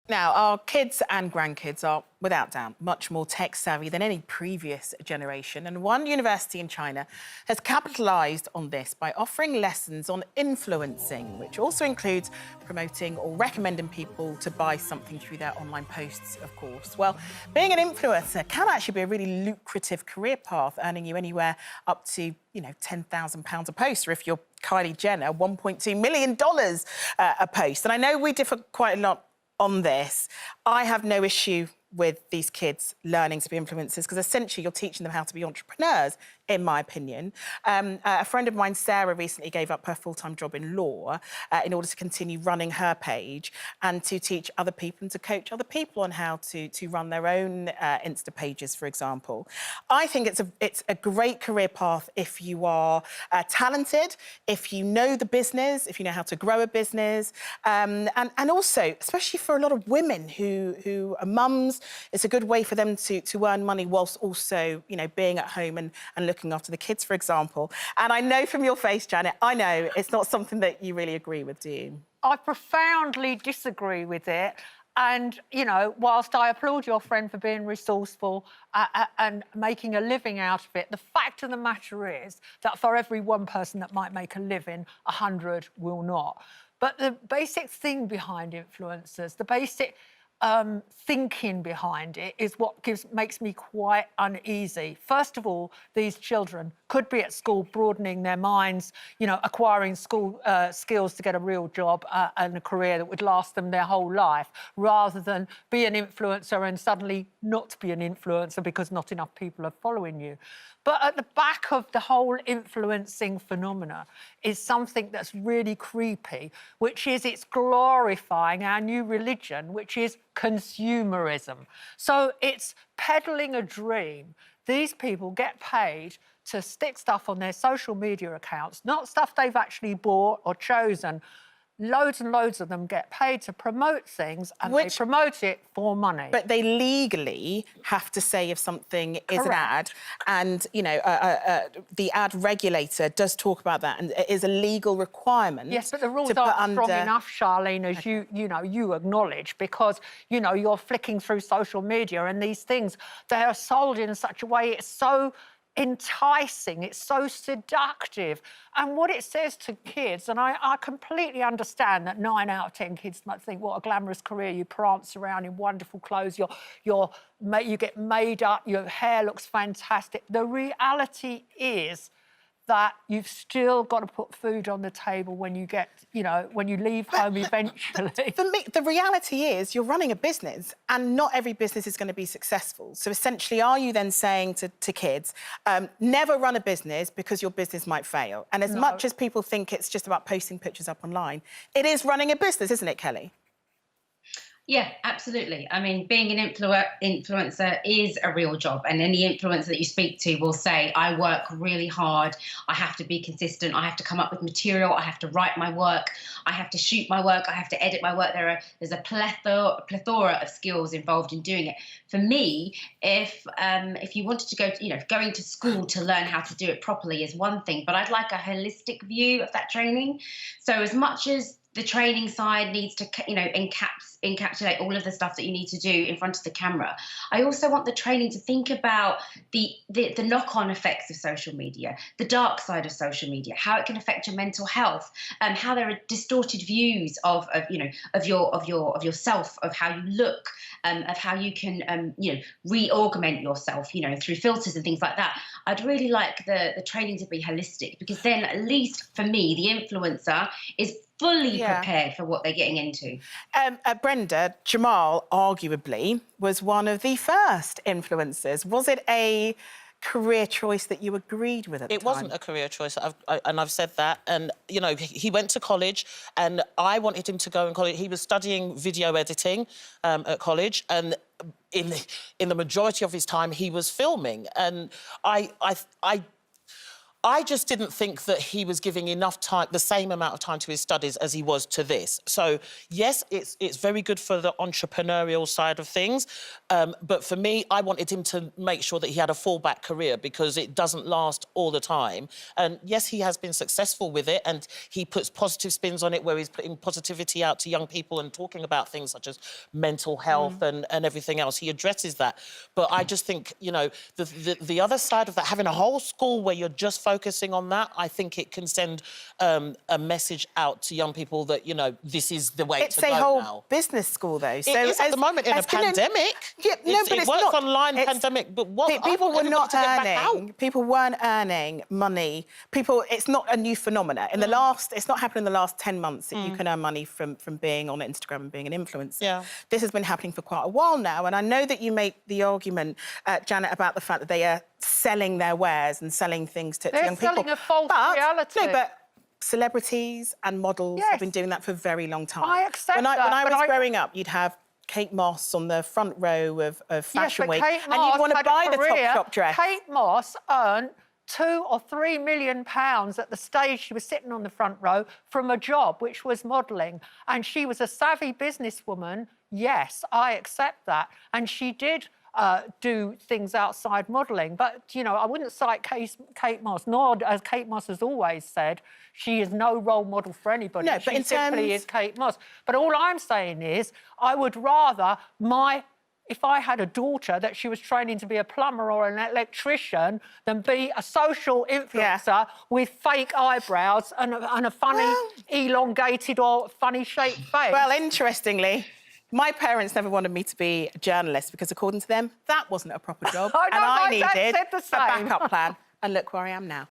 Now, our kids and grandkids are, without doubt, much more tech-savvy than any previous generation, and one university in China has capitalised on this by offering lessons on influencing, which also includes promoting or recommending people to buy something through their online posts, of course. Well, being an influencer can actually be a really lucrative career path, earning you anywhere up to, £10,000 a post, or if you're Kylie Jenner, $1.2 million a post. And I know we differ quite a lot on this. I have no issue with these kids learning to be influencers because essentially you're teaching them how to be entrepreneurs, in my opinion. A friend of mine, Sarah, recently gave up her full-time job in law in order to continue running her page and to teach other people and to coach other people on how to run their own Insta pages, for example. I think it's a great career path if you are talented, if you know the business, if you know how to grow a business, and also, especially for a lot of women who are mums, it's a good way for them to earn money whilst also, being at home and looking after the kids, for example. And I know from your face, Janet, I know it's not something that you really agree with, do you? I profoundly disagree with it. And, whilst I applaud your friend for being resourceful and making a living out of it, the fact of the matter is that for every one person that might make a living, 100 will not. But the basic thing behind influencers, the basic thinking behind it is what makes me quite uneasy. First of all, these children could be at school broadening their minds, acquiring school skills to get a real job and a career that would last them their whole life, rather than be an influencer and suddenly not be an influencer because not enough people are following you. But at the back of the whole influencing phenomena is something that's really creepy, which is it's glorifying our new religion, which is consumerism. So it's peddling a dream. These people get paid to stick stuff on their social media accounts, not stuff they've actually bought or chosen. Loads and loads of them get paid to promote things and they promote it for money. But they legally have to say if something is an ad. And, the ad regulator does talk about that and it is a legal requirement. Yes, but the rules aren't strong enough, Charlene, as you acknowledge, because, you're flicking through social media and these things, they are sold in such a way, it's so enticing, it's so seductive. And what it says to kids, and I completely understand that 9 out of 10 kids might think, what a glamorous career, you prance around in wonderful clothes, you get made up, your hair looks fantastic. The reality is that you've still got to put food on the table when you get, when you leave home eventually. For me, the reality is you're running a business and not every business is going to be successful. So essentially, are you then saying to kids, never run a business because your business might fail? And as much as people think it's just about posting pictures up online, it is running a business, isn't it, Kelly? Yeah, absolutely. I mean, being an influencer is a real job, and any influencer that you speak to will say, I work really hard, I have to be consistent, I have to come up with material, I have to write my work, I have to shoot my work, I have to edit my work. There's a plethora of skills involved in doing it. For me, if you wanted to go to, going to school to learn how to do it properly is one thing, but I'd like a holistic view of that training. So as much as the training side needs to, encapsulate all of the stuff that you need to do in front of the camera, I also want the training to think about the knock-on effects of social media, the dark side of social media, how it can affect your mental health, how there are distorted views of yourself, of how you look, of how you can re-augment yourself, through filters and things like that. I'd really like the training to be holistic, because then at least for me, the influencer is fully prepared for what they're getting into. Brenda, Jamal arguably was one of the first influencers. Was it a career choice that you agreed with at the time? It wasn't a career choice, and I've said that. And, he went to college and I wanted him to go in college. He was studying video editing at college, and in the majority of his time he was filming. And I just didn't think that he was giving enough time, the same amount of time to his studies as he was to this. So, yes, it's very good for the entrepreneurial side of things. But for me, I wanted him to make sure that he had a fallback career because it doesn't last all the time. And yes, he has been successful with it and he puts positive spins on it where he's putting positivity out to young people and talking about things such as mental health and everything else. He addresses that. But I just think, you know, the other side of that, having a whole school where you're just focusing on that, I think it can send a message out to young people that, you know, this is the way to go now. It's a whole business school, though. So it is at the moment in a pandemic. Yeah, no, but it it's works not online pandemic, but what? People were not to get back out. earning. People weren't earning money. It's not a new phenomenon. It's not happened in the last 10 months that you can earn money from being on Instagram and being an influencer. Yeah. This has been happening for quite a while now, and I know that you make the argument, Janet, about the fact that they are selling their wares and selling things to young people. They're selling a false reality. No, but celebrities and models have been doing that for a very long time. I accept when that, When I was growing up, you'd have Kate Moss on the front row of Fashion Week, Kate and you'd want to buy the Topshop dress. Kate Moss earned £2 or £3 million at the stage she was sitting on the front row from a job which was modelling, and she was a savvy businesswoman. Yes, I accept that, and she did do things outside modelling. But, you know, I wouldn't cite Kate Moss, nor, as Kate Moss has always said, she is no role model for anybody. No, but she simply is Kate Moss. But all I'm saying is I would rather if I had a daughter that she was training to be a plumber or an electrician than be a social influencer with fake eyebrows and a funny, elongated or funny-shaped face. Well, interestingly, my parents never wanted me to be a journalist because, according to them, that wasn't a proper job. I know, and I my dad needed said the a same. backup plan. And look where I am now.